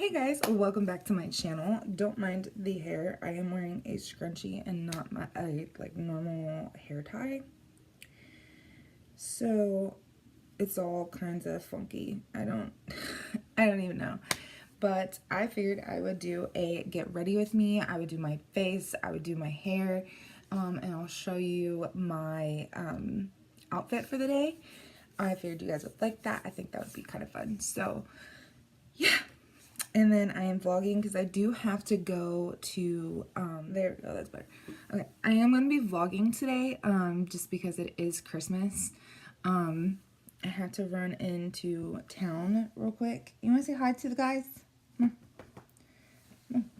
Hey guys, welcome back to my channel. Don't mind the hair. I am wearing a scrunchie and not my normal hair tie. So it's all kinds of funky. I don't I don't even know. But I figured I would do a get ready with me. I would do my face, I would do my hair, and I'll show you my outfit for the day. I figured you guys would like that. I think that would be kind of fun. So yeah. And then I am vlogging because I do have to go to, there we go, that's better. Okay, I am going to be vlogging today, just because it is Christmas. I had to run into town real quick. You want to say hi to the guys? Come on. Come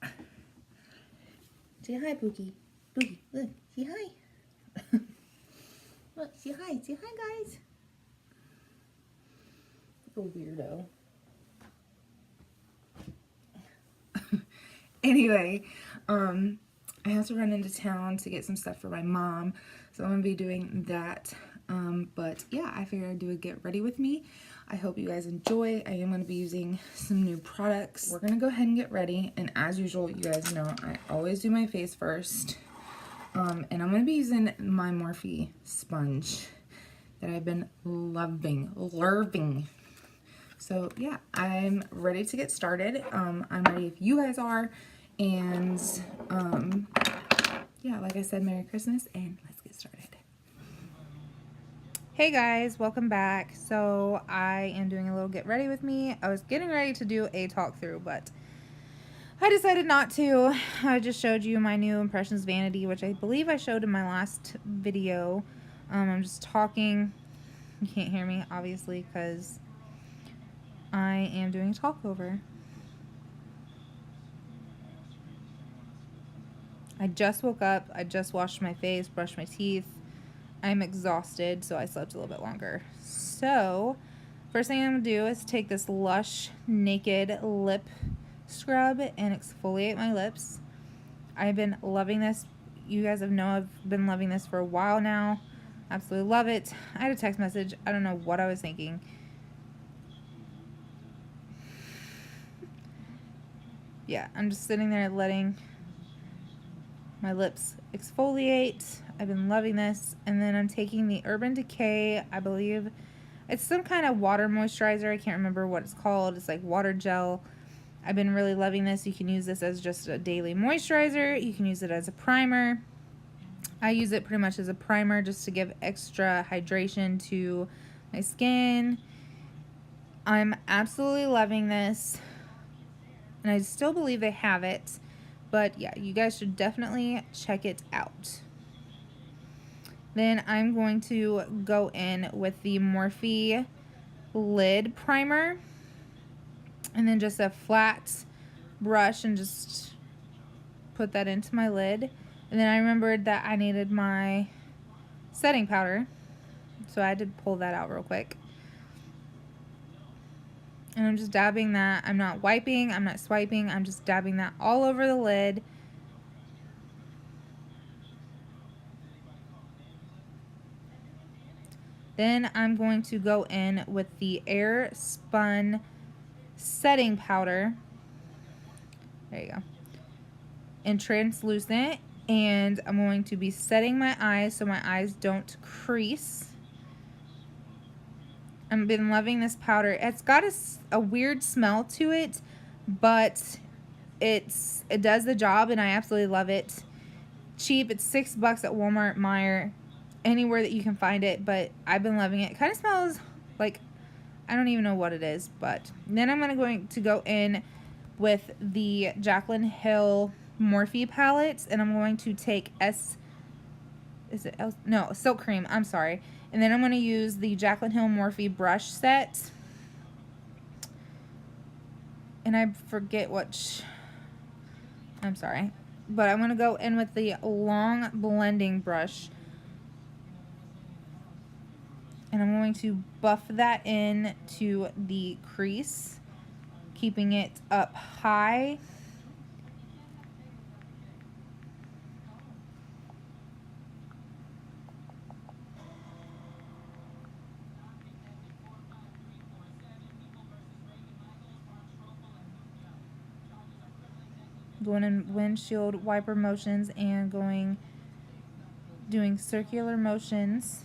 on. Say hi, Pookie. Pookie, look, say hi. Look, say hi guys. Little weirdo. Anyway, I have to run into town to get some stuff for my mom, so I'm going to be doing that. But yeah, I figured I'd do a get ready with me. I hope you guys enjoy. I am going to be using some new products. We're going to go ahead and get ready, and as usual, you guys know I always do my face first. And I'm going to be using my Morphe sponge that I've been loving. So yeah, I'm ready to get started. I'm ready if you guys are. And yeah, like I said, Merry Christmas, and let's get started. Hey guys, welcome back. So I am doing a little get ready with me. I was getting ready to do a talk through, but I decided not to. I just showed you my new Impressions Vanity, which I believe I showed in my last video. I'm just talking. You can't hear me, obviously, because I am doing a talk over. I just woke up. I just washed my face, brushed my teeth. I'm exhausted, so I slept a little bit longer. So, first thing I'm going to do is take this Lush Naked Lip Scrub and exfoliate my lips. I've been loving this. You guys have known I've been loving this for a while now. Absolutely love it. I had a text message. I don't know what I was thinking. Yeah, I'm just sitting there letting my lips exfoliate. I've been loving this. And then I'm taking the Urban Decay, I believe it's some kind of water moisturizer. I can't remember what it's called. It's like water gel. I've been really loving this. You can use this as just a daily moisturizer. You can use it as a primer. I use it pretty much as a primer just to give extra hydration to my skin. I'm absolutely loving this. And I still believe they have it. But yeah, you guys should definitely check it out. Then I'm going to go in with the Morphe lid primer. And then just a flat brush and just put that into my lid. And then I remembered that I needed my setting powder. So I had to pull that out real quick. And I'm just dabbing that. I'm not wiping, I'm not swiping, I'm just dabbing that all over the lid. Then I'm going to go in with the Air Spun setting powder. There you go. And translucent. And I'm going to be setting my eyes so my eyes don't crease. I've been loving this powder. It's got a weird smell to it, but it does the job, and I absolutely love it. Cheap. It's $6 at Walmart, Meijer, anywhere that you can find it, but I've been loving it. It kind of smells like, I don't even know what it is, but then I'm going to go in with the Jaclyn Hill Morphe palettes, and I'm going to take Silk Cream, I'm sorry. And then I'm going to use the Jaclyn Hill Morphe brush set. And I forget I'm sorry. But I'm going to go in with the long blending brush. And I'm going to buff that in to the crease, keeping it up high. going in windshield wiper motions and doing circular motions.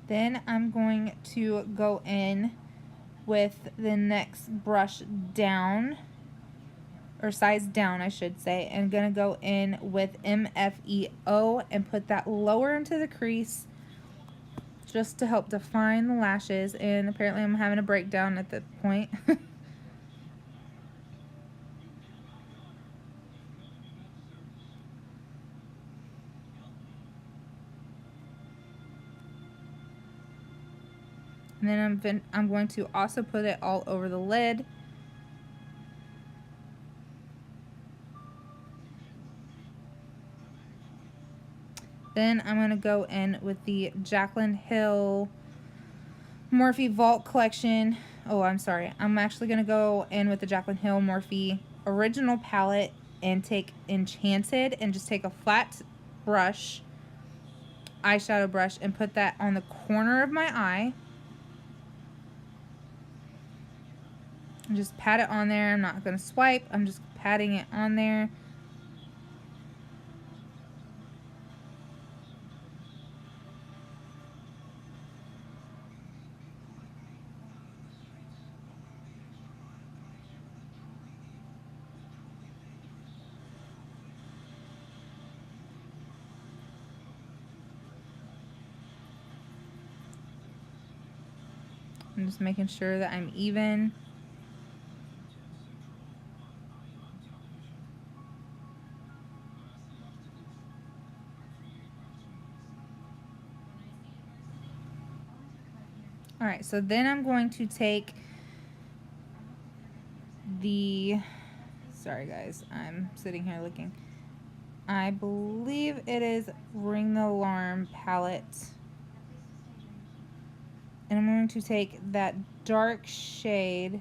Then I'm going to go in with the next brush down, or size down I should say, and gonna go in with MFEO and put that lower into the crease just to help define the lashes. And apparently I'm having a breakdown at that point. And then I'm going to also put it all over the lid. Then I'm going to go in with the Jaclyn Hill Morphe Vault Collection. Oh, I'm sorry. I'm actually going to go in with the Jaclyn Hill Morphe Original Palette and take Enchanted and just take a flat brush, eyeshadow brush, and put that on the corner of my eye. And just pat it on there. I'm not going to swipe. I'm just patting it on there. I'm just making sure that I'm even. Alright, so then I'm going to take the, sorry guys, I'm sitting here looking. I believe it is Ring the Alarm palette. And I'm going to take that dark shade.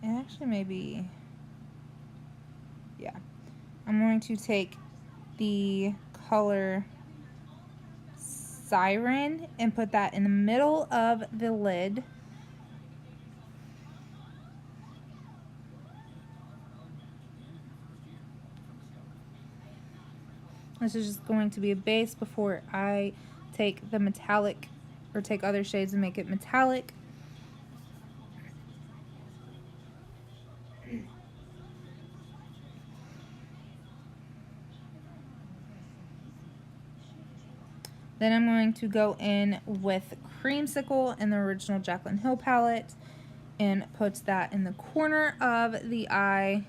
And actually maybe, yeah. I'm going to take the color Siren and put that in the middle of the lid. This is just going to be a base before I take the metallic, or take other shades and make it metallic. Then I'm going to go in with Creamsicle in the original Jaclyn Hill palette and put that in the corner of the eye.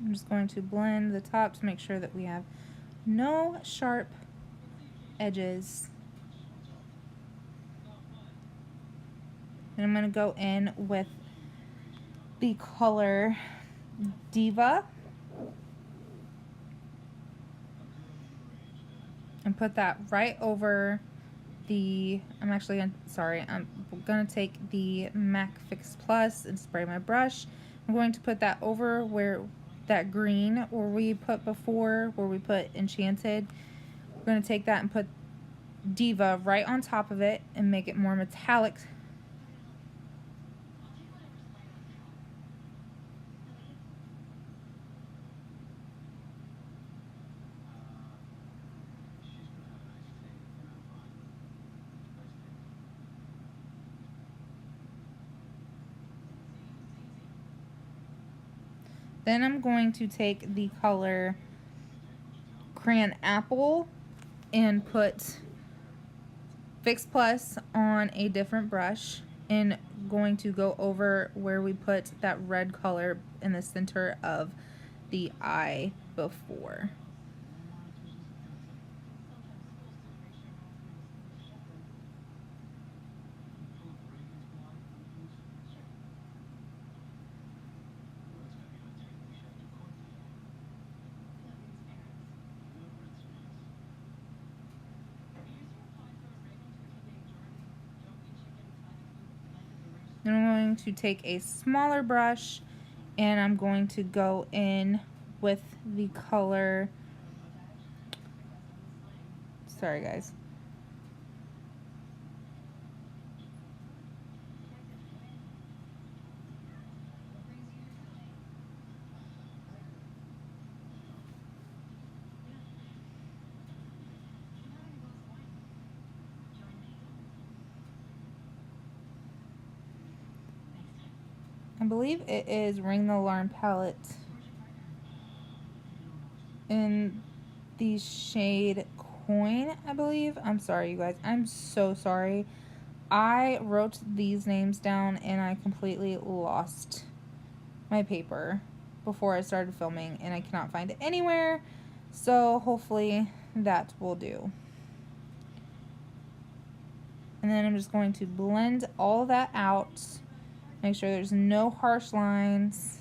I'm just going to blend the top to make sure that we have no sharp edges. And I'm going to go in with the color Diva and put that right over the, I'm going to take the MAC Fix Plus and spray my brush. I'm going to put that over where that green where we put before, where we put Enchanted. We're going to take that and put Diva right on top of it and make it more metallic. Then I'm going to take the color Crayon Apple and put Fix Plus on a different brush, and going to go over where we put that red color in the center of the eye before. Then I'm going to take a smaller brush and I'm going to go in with the color, sorry guys, I believe it is Ring the Alarm palette in the shade Coin, I believe. I'm sorry, you guys. I'm so sorry. I wrote these names down and I completely lost my paper before I started filming and I cannot find it anywhere. So hopefully that will do. And then I'm just going to blend all that out. Make sure there's no harsh lines.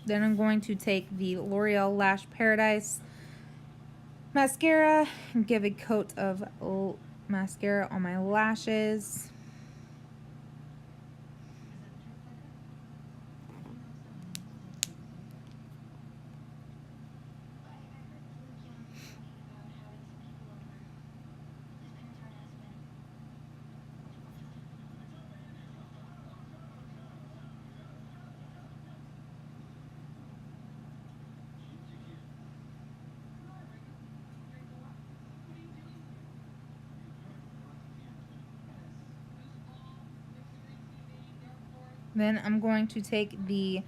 Then I'm going to take the L'Oreal Lash Paradise mascara and give a coat of mascara on my lashes. Then I'm going to take the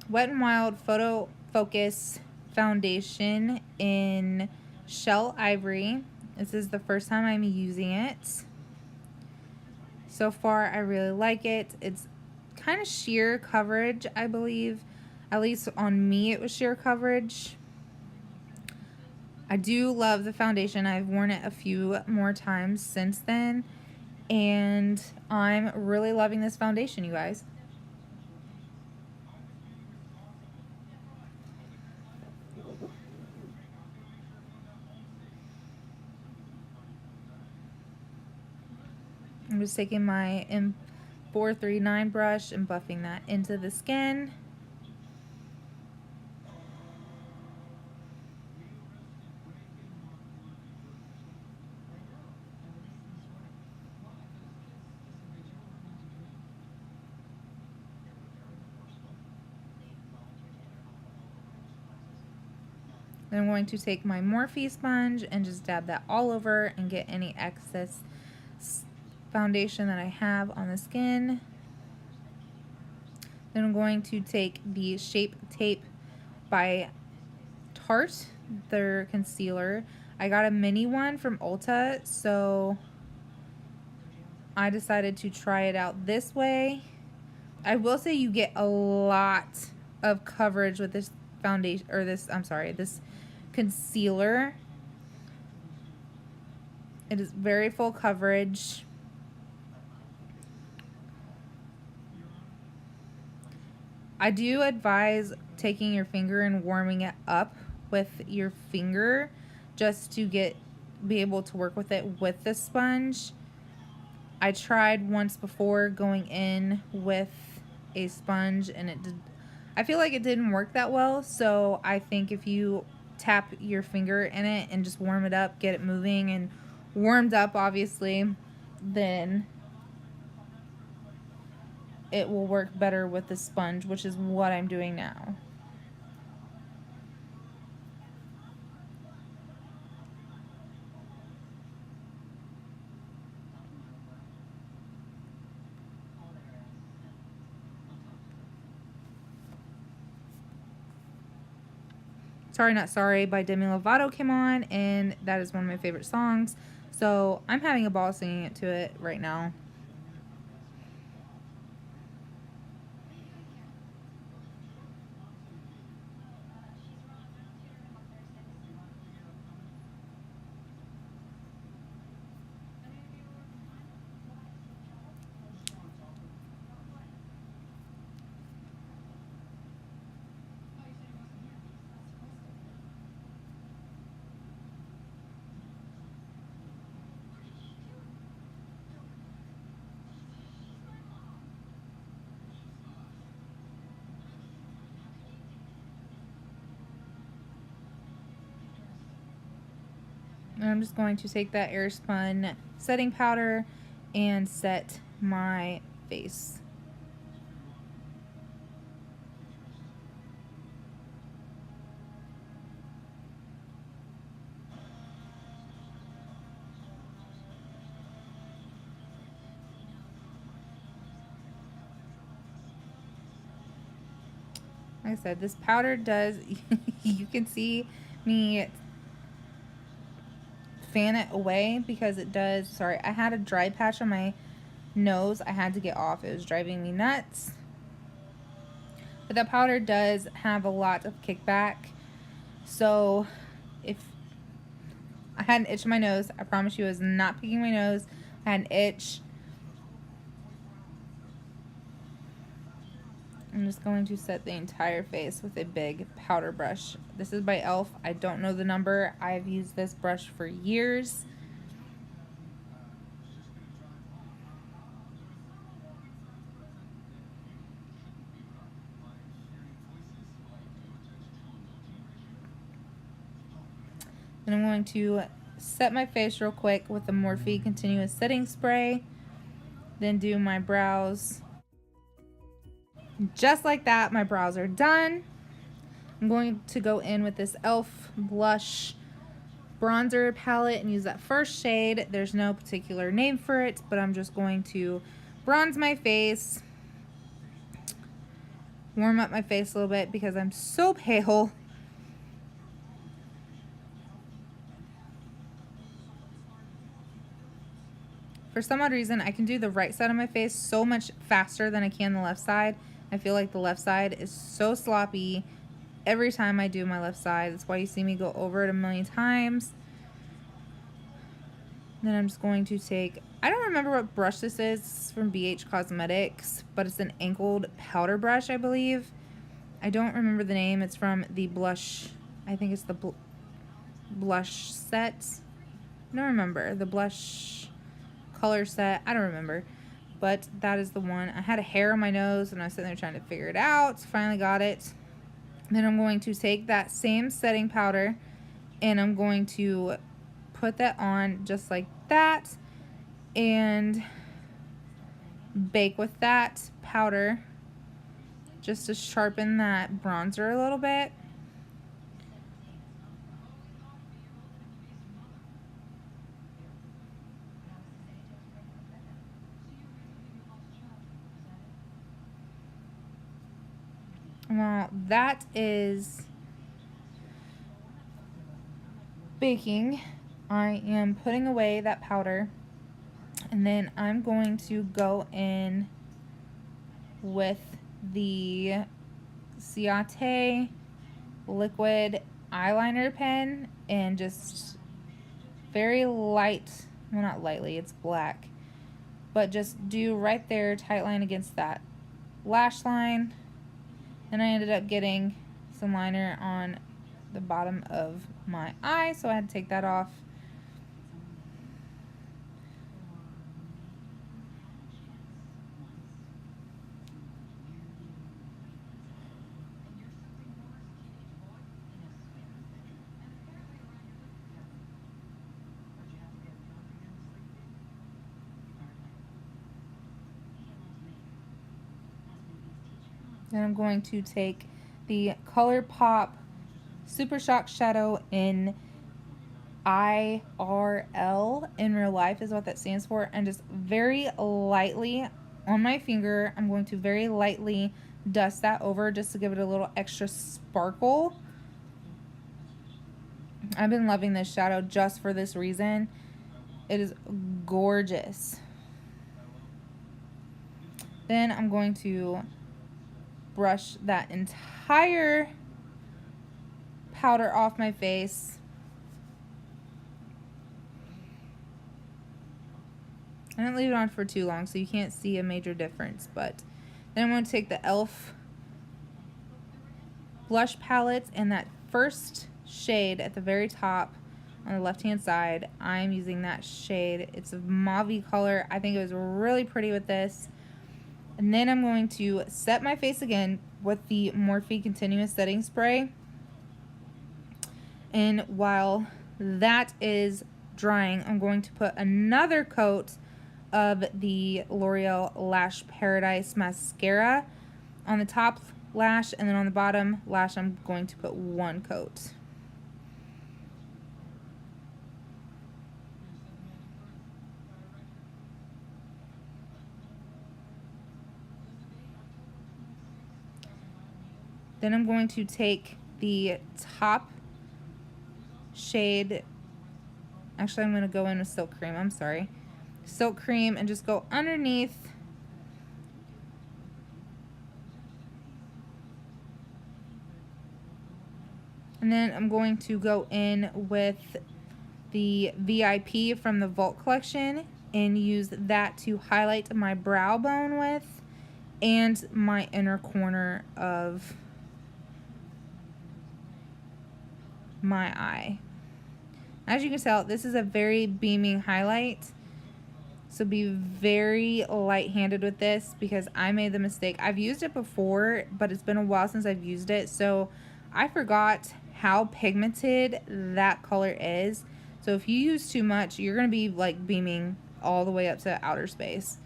Wet n Wild Photo Focus foundation in Shell Ivory. This is the first time I'm using it. So far, I really like it. It's kind of sheer coverage, I believe. At least on me, it was sheer coverage. I do love the foundation. I've worn it a few more times since then. And I'm really loving this foundation, you guys. I'm just taking my M439 brush and buffing that into the skin. Then I'm going to take my Morphe sponge and just dab that all over and get any excess foundation that I have on the skin. Then I'm going to take the Shape Tape by Tarte, their concealer. I got a mini one from Ulta, so I decided to try it out this way. I will say you get a lot of coverage with this foundation, or this, I'm sorry, this concealer. It is very full coverage. I do advise taking your finger and warming it up with your finger just to be able to work with it with the sponge. I tried once before going in with a sponge and I feel like it didn't work that well, so I think if you tap your finger in it and just warm it up, get it moving and warmed up obviously, then it will work better with the sponge, which is what I'm doing now. Sorry Not Sorry by Demi Lovato came on, and that is one of my favorite songs. So I'm having a ball singing it to it right now. And I'm just going to take that Airspun setting powder and set my face. Like I said, this powder does, you can see me fan it away because it does. Sorry, I had a dry patch on my nose I had to get off. It was driving me nuts. But that powder does have a lot of kickback. So if I had an itch in my nose, I promise you I was not picking my nose. I had an itch. I'm just going to set the entire face with a big powder brush. This is by e.l.f. I don't know the number. I've used this brush for years. And I'm going to set my face real quick with the Morphe Continuous Setting Spray. Then do my brows. Just like that, my brows are done. I'm going to go in with this e.l.f. blush bronzer palette and use that first shade. There's no particular name for it, but I'm just going to bronze my face, warm up my face a little bit because I'm so pale. For some odd reason, I can do the right side of my face so much faster than I can the left side. I feel like the left side is so sloppy every time I do my left side. That's why you see me go over it a million times. Then I'm just going to take, I don't remember what brush this is. It's from BH Cosmetics, but it's an angled powder brush, I believe. I don't remember the name. It's from the blush, I think it's the blush set. I don't remember. The blush color set, I don't remember, but that is the one. I had a hair on my nose and I was sitting there trying to figure it out. Finally got it. Then I'm going to take that same setting powder and I'm going to put that on just like that and bake with that powder just to sharpen that bronzer a little bit. Well, that is baking. I am putting away that powder, and then I'm going to go in with the Ciate liquid eyeliner pen and just very light, well, not lightly, it's black, but just do right there, tight line against that lash line. And I ended up getting some liner on the bottom of my eye, so I had to take that off. Then I'm going to take the ColourPop Super Shock Shadow in IRL, in real life is what that stands for, and just very lightly on my finger, I'm going to very lightly dust that over just to give it a little extra sparkle. I've been loving this shadow just for this reason. It is gorgeous. Then I'm going to brush that entire powder off my face. I didn't leave it on for too long, so you can't see a major difference. But then I'm going to take the e.l.f. blush palette and that first shade at the very top on the left hand side. I'm using that shade. It's a mauve color. I think it was really pretty with this. And then I'm going to set my face again with the Morphe Continuous Setting Spray. And while that is drying, I'm going to put another coat of the L'Oreal Lash Paradise Mascara on the top lash, and then on the bottom lash I'm going to put one coat. Then I'm going to take the top shade, actually I'm going to go in with Silk Cream, I'm sorry. Silk Cream, and just go underneath and then I'm going to go in with the VIP from the Vault collection and use that to highlight my brow bone with and my inner corner of my eye. As you can tell, this is a very beaming highlight, so be very light-handed with this because I made the mistake. I've used it before, but it's been a while since I've used it, so I forgot how pigmented that color is. So if you use too much, you're going to be like beaming all the way up to outer space.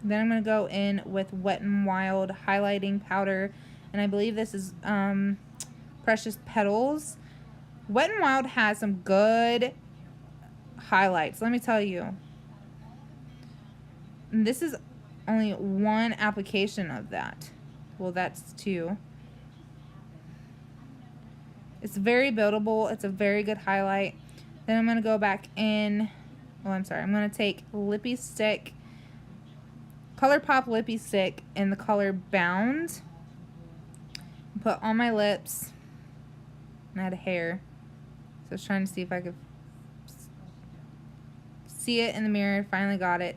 Then I'm going to go in with Wet n Wild highlighting powder, and I believe this is Precious Petals. Wet n Wild has some good highlights, let me tell you. And this is only one application of that. Well, that's two. It's very buildable. It's a very good highlight. Then I'm going to go back in. Oh, I'm sorry. I'm going to take Lippy Stick, ColourPop Lippy Stick in the color Bound. Put on my lips. And I had hair. So I was trying to see if I could see it in the mirror. Finally got it.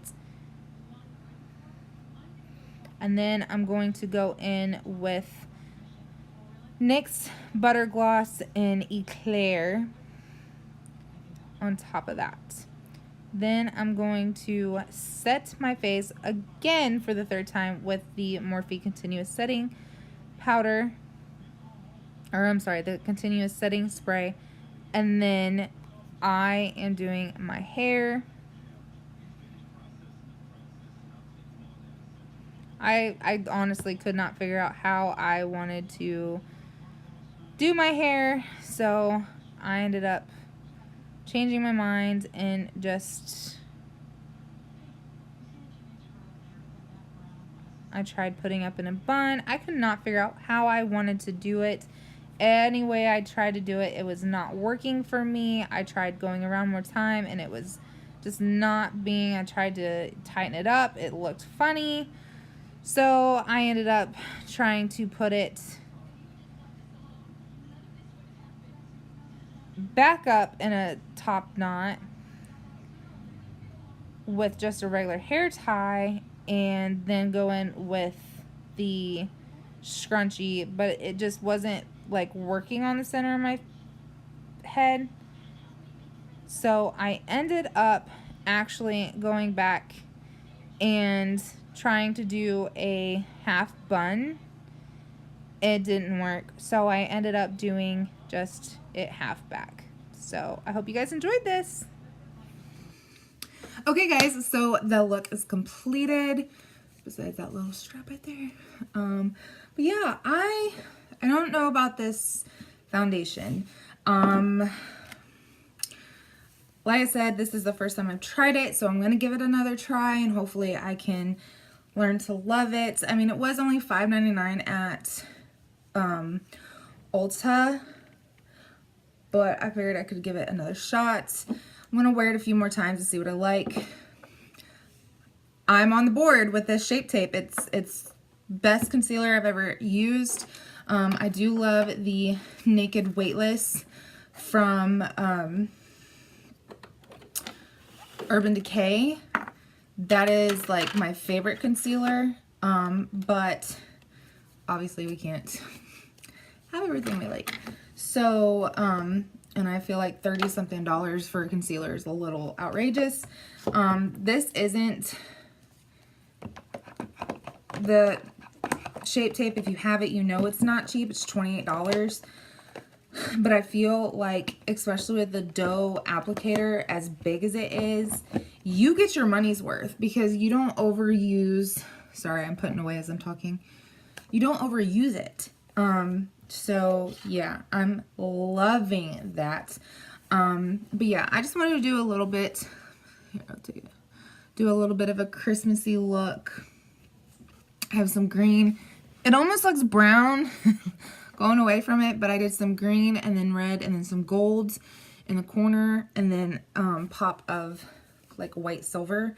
And then I'm going to go in with NYX Butter Gloss in Eclair on top of that. Then I'm going to set my face again for the third time with the Morphe Continuous Setting Powder. Or I'm sorry, the Continuous Setting Spray. And then I am doing my hair. I honestly could not figure out how I wanted to do my hair, so I ended up changing my mind and just I tried putting up in a bun. I could not figure out how I wanted to do it. Any way I tried to do it, it was not working for me. I tried going around more time and it was just not being, I tried to tighten it up. It looked funny. So I ended up trying to put it back up in a top knot with just a regular hair tie and then go in with the scrunchie, but it just wasn't like working on the center of my head. So I ended up actually going back and trying to do a half bun. It didn't work, so I ended up doing just it half back. So I hope you guys enjoyed this. Okay guys, so the look is completed besides that little strap right there. But yeah, I don't know about this foundation. like I said, this is the first time I've tried it, so I'm going to give it another try, and hopefully I can learn to love it. I mean, it was only $5.99 at Ulta, but I figured I could give it another shot. I'm going to wear it a few more times to see what I like. I'm on the board with this Shape Tape. It's best concealer I've ever used. I do love the Naked Weightless from Urban Decay. That is like my favorite concealer, but obviously we can't have everything we like. So, and I feel like $30 something for a concealer is a little outrageous. This isn't the Shape Tape. If you have it, you know it's not cheap. It's $28. But I feel like, especially with the dough applicator as big as it is, you get your money's worth because you don't overuse, sorry, I'm putting away as I'm talking. You don't overuse it. So yeah, I'm loving that. But yeah, I just wanted to do a little bit, here, I'll do a little bit of a Christmassy look. I have some green. It almost looks brown going away from it, but I did some green and then red and then some golds in the corner, and then pop of like white silver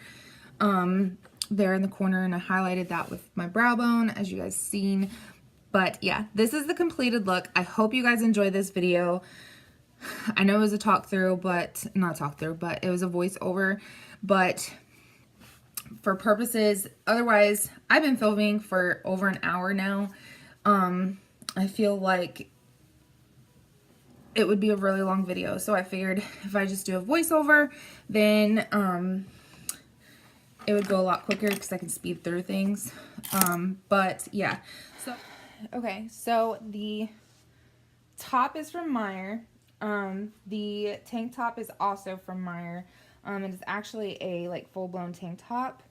there in the corner, and I highlighted that with my brow bone, as you guys seen. But yeah, this is the completed look. I hope you guys enjoyed this video. I know it was a talk through, but not talk through, but it was a voiceover. But for purposes, otherwise, I've been filming for over an hour now. I feel like it would be a really long video, so I figured if I just do a voiceover, then it would go a lot quicker because I can speed through things. But yeah, so okay, so the top is from Meyer. The tank top is also from Meyer. It is actually a like full-blown tank top.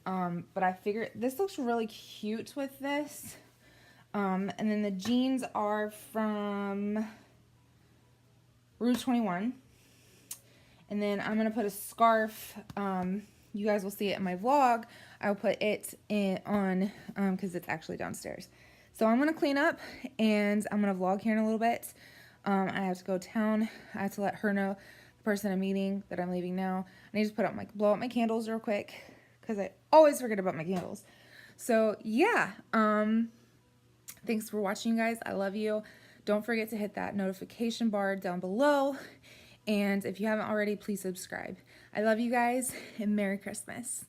But I figured this looks really cute with this. And then the jeans are from Rouge 21. And then I'm going to put a scarf. You guys will see it in my vlog. I'll put it on because it's actually downstairs. So I'm going to clean up and I'm going to vlog here in a little bit. I have to go town. I have to let her know, the person I'm meeting, that I'm leaving now. I need to put up blow up my candles real quick because I always forget about my candles. So yeah, thanks for watching, guys. I love you. Don't forget to hit that notification bar down below. And if you haven't already, please subscribe. I love you guys, and Merry Christmas.